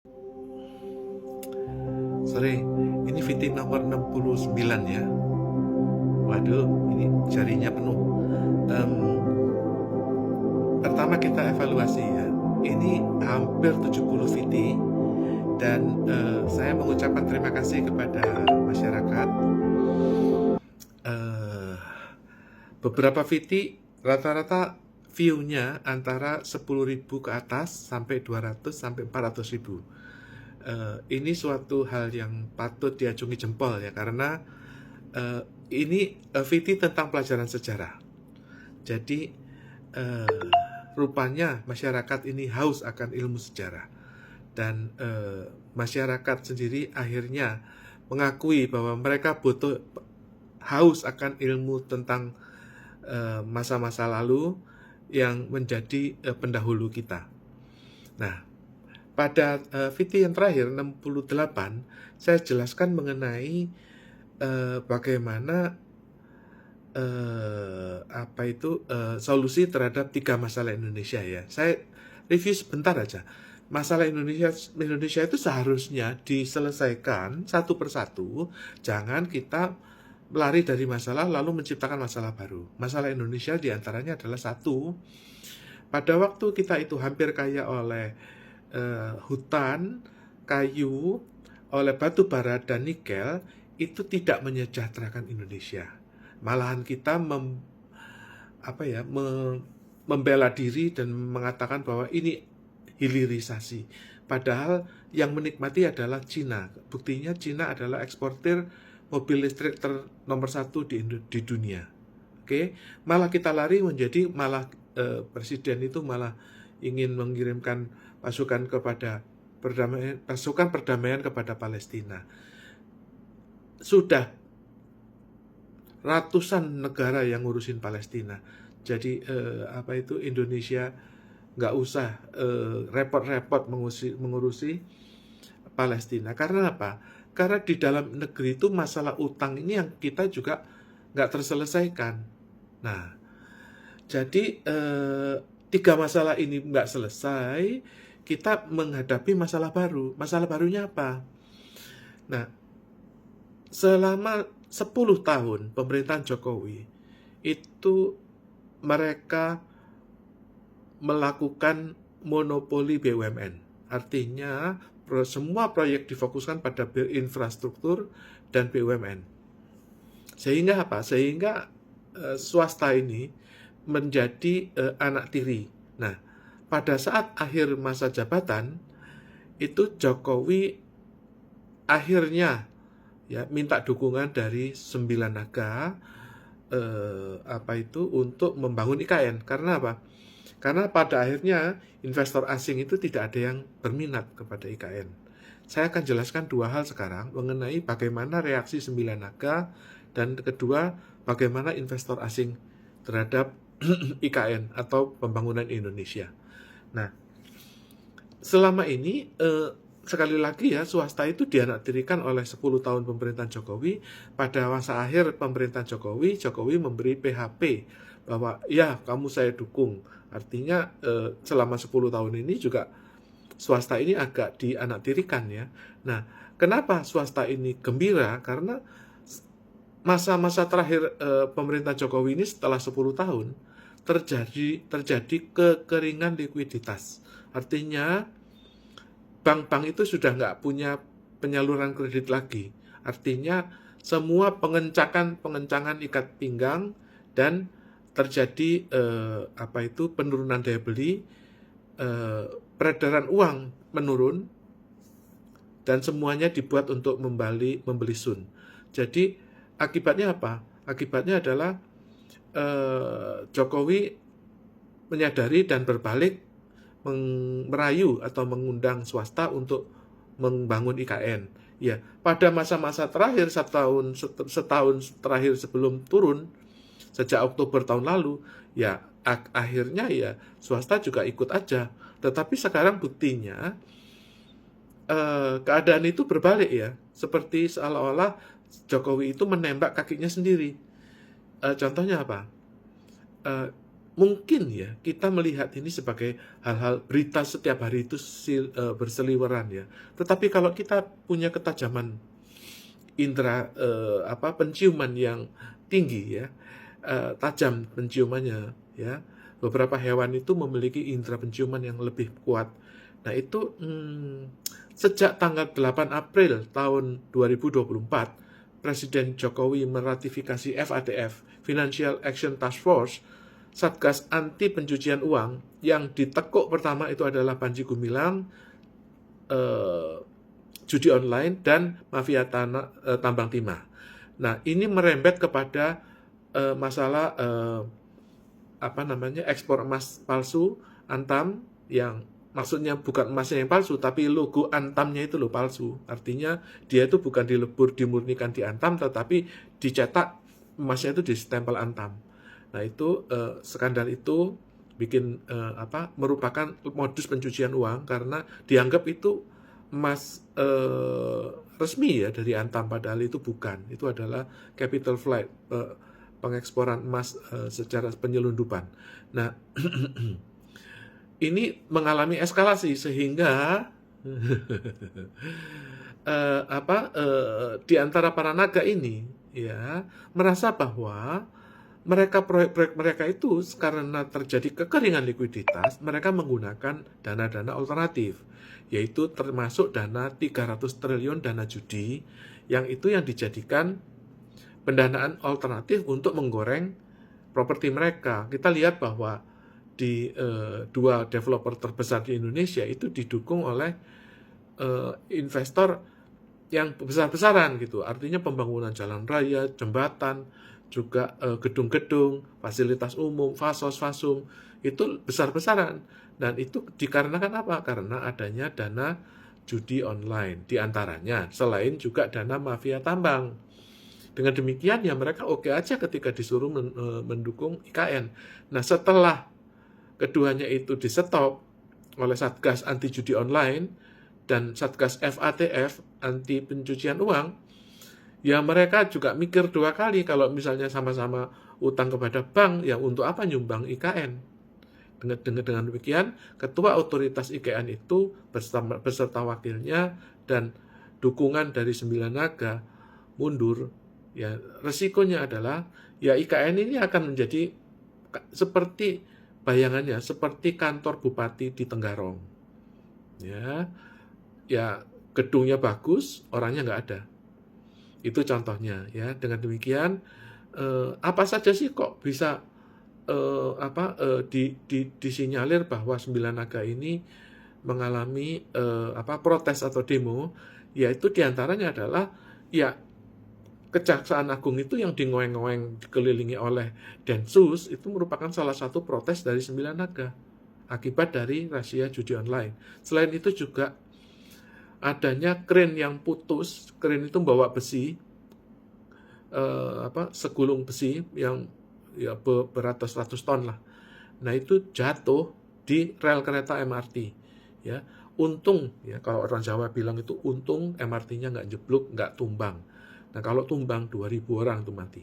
Sorry, ini VT nomor 69 ya. Waduh, ini jarinya penuh. Em, Pertama kita evaluasi ya. Ini hampir 70 VT dan saya mengucapkan terima kasih kepada masyarakat. Eh, Beberapa VT rata-rata view-nya antara 10.000 ke atas sampai 200 sampai 400.000. Ini suatu hal yang patut diacungi jempol ya, karena ini VT tentang pelajaran sejarah. Jadi rupanya masyarakat ini haus akan ilmu sejarah, dan masyarakat sendiri akhirnya mengakui bahwa mereka butuh haus akan ilmu tentang masa-masa lalu yang menjadi pendahulu kita. Nah, pada VT yang terakhir 68 saya jelaskan mengenai bagaimana solusi terhadap 3 masalah Indonesia ya. Saya review sebentar aja. Masalah Indonesia itu seharusnya diselesaikan satu persatu. Jangan kita lari dari masalah lalu menciptakan masalah baru. Masalah Indonesia diantaranya adalah satu, pada waktu kita itu hampir kaya oleh hutan, kayu, oleh batu bara dan nikel, itu tidak menyejahterakan Indonesia. Malahan kita membela diri dan mengatakan bahwa ini hilirisasi. Padahal yang menikmati adalah Cina. Buktinya Cina adalah eksportir mobil listrik nomor 1 di dunia. Oke, malah kita lari menjadi presiden itu malah ingin mengirimkan pasukan perdamaian kepada Palestina. Sudah ratusan negara yang ngurusin Palestina. Jadi Indonesia nggak usah repot-repot mengurusi Palestina. Karena apa? Karena di dalam negeri itu masalah utang ini yang kita juga nggak terselesaikan. Nah, jadi 3 masalah ini nggak selesai, kita menghadapi masalah baru. Masalah barunya apa? Nah, selama 10 tahun pemerintahan Jokowi itu mereka melakukan monopoli BUMN. Artinya semua proyek difokuskan pada infrastruktur dan BUMN. Sehingga apa? Sehingga swasta ini menjadi anak tiri. Nah, pada saat akhir masa jabatan itu Jokowi akhirnya ya minta dukungan dari 9 naga untuk membangun IKN. Karena apa? Karena pada akhirnya investor asing itu tidak ada yang berminat kepada IKN. Saya akan jelaskan 2 hal sekarang mengenai bagaimana reaksi 9 naga, dan kedua bagaimana investor asing terhadap IKN atau pembangunan Indonesia. Nah, selama ini sekali lagi ya, swasta itu dianaktirikan oleh 10 tahun pemerintahan Jokowi. Pada masa akhir pemerintahan Jokowi memberi PHP bahwa ya kamu saya dukung. Artinya selama 10 tahun ini juga swasta ini agak dianaktirikan ya. Nah, kenapa swasta ini gembira? Karena masa-masa terakhir pemerintahan Jokowi ini setelah 10 tahun terjadi kekeringan likuiditas. Artinya bank-bank itu sudah nggak punya penyaluran kredit lagi. Artinya semua pengencangan ikat pinggang, dan terjadi penurunan daya beli, peredaran uang menurun, dan semuanya dibuat untuk membeli sun. Jadi akibatnya apa? Akibatnya adalah Jokowi menyadari dan berbalik merayu atau mengundang swasta untuk membangun IKN. Ya, pada masa-masa terakhir setahun terakhir sebelum turun sejak Oktober tahun lalu, ya akhirnya ya swasta juga ikut aja. Tetapi sekarang buktinya keadaan itu berbalik ya, seperti seolah-olah Jokowi itu menembak kakinya sendiri. Contohnya apa? mungkin ya kita melihat ini sebagai hal-hal berita setiap hari itu berseliweran ya. Tetapi kalau kita punya ketajaman indera penciuman yang tinggi ya, tajam penciumannya ya. Beberapa hewan itu memiliki indera penciuman yang lebih kuat. Nah, itu sejak tanggal 8 April tahun 2024, Presiden Jokowi meratifikasi FATF, Financial Action Task Force, Satgas Anti Pencucian Uang, yang ditekuk pertama itu adalah Panji Gumilang, judi online, dan mafia tambang timah. Nah, ini merembet kepada masalah ekspor emas palsu, Antam, yang maksudnya bukan emasnya yang palsu, tapi logo Antamnya itu loh palsu. Artinya dia itu bukan dilebur, dimurnikan di Antam, tetapi dicetak emasnya itu di stempel Antam. Nah, itu skandal itu bikin merupakan modus pencucian uang karena dianggap itu emas resmi ya dari Antam, padahal itu bukan. Itu adalah capital flight, pengeksporan emas secara penyelundupan. Nah, ini mengalami eskalasi sehingga di antara para naga ini ya merasa bahwa proyek-proyek mereka itu karena terjadi kekeringan likuiditas, mereka menggunakan dana-dana alternatif, yaitu termasuk dana 300 triliun dana judi, yang itu yang dijadikan pendanaan alternatif untuk menggoreng properti mereka. Kita lihat bahwa di dua developer terbesar di Indonesia itu didukung oleh investor yang besar-besaran gitu. Artinya pembangunan jalan raya, jembatan, juga gedung-gedung, fasilitas umum, fasos-fasum, itu besar-besaran. Dan itu dikarenakan apa? Karena adanya dana judi online diantaranya, selain juga dana mafia tambang. Dengan demikian ya mereka oke aja ketika disuruh mendukung IKN. Nah, setelah keduanya itu di-stop oleh Satgas Anti Judi Online dan Satgas FATF Anti Pencucian Uang, ya mereka juga mikir dua kali kalau misalnya sama-sama utang kepada bank, ya untuk apa nyumbang IKN. Dengan demikian, ketua otoritas IKN itu beserta wakilnya dan dukungan dari 9 naga mundur. Ya, resikonya adalah ya IKN ini akan menjadi seperti bayangannya, seperti kantor bupati di Tenggarong. Ya gedungnya bagus, orangnya nggak ada. Itu contohnya ya. Dengan demikian apa saja sih kok bisa disinyalir bahwa 9 naga ini mengalami protes atau demo, yaitu diantaranya adalah ya Kejaksaan Agung itu yang dingoeng-ngoeng dikelilingi oleh Densus itu merupakan salah satu protes dari 9 naga akibat dari razia judi online. Selain itu juga adanya kren yang putus, kren itu bawa besi, segulung besi yang ya beratus-ratus ton lah. Nah, itu jatuh di rel kereta MRT. Ya, untung ya kalau orang Jawa bilang itu untung MRT-nya nggak jeblok, nggak tumbang. Nah, kalau tumbang 2.000 orang itu mati.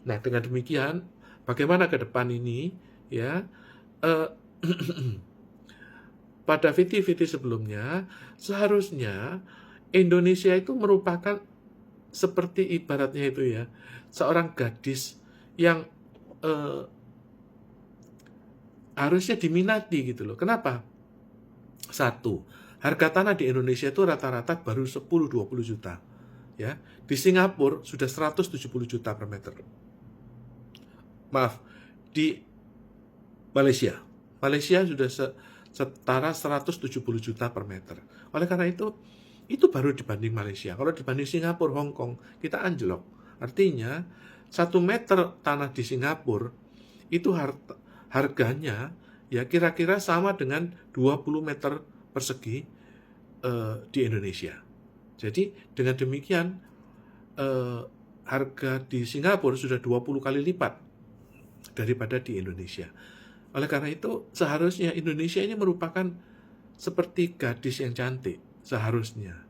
Nah, dengan demikian bagaimana ke depan ini ya? Pada VT-VT sebelumnya seharusnya Indonesia itu merupakan seperti ibaratnya itu ya, seorang gadis yang harusnya diminati gitu loh. Kenapa? Satu, harga tanah di Indonesia itu rata-rata baru 10-20 juta. Ya, di Singapura sudah 170 juta per meter. Maaf, di Malaysia sudah setara 170 juta per meter. Oleh karena itu baru dibanding Malaysia. Kalau dibanding Singapura, Hong Kong, kita anjlok. Artinya 1 meter tanah di Singapura itu harganya ya kira-kira sama dengan 20 meter persegi di Indonesia. Jadi dengan demikian harga di Singapura sudah 20 kali lipat daripada di Indonesia. Oleh karena itu seharusnya Indonesia ini merupakan seperti gadis yang cantik seharusnya.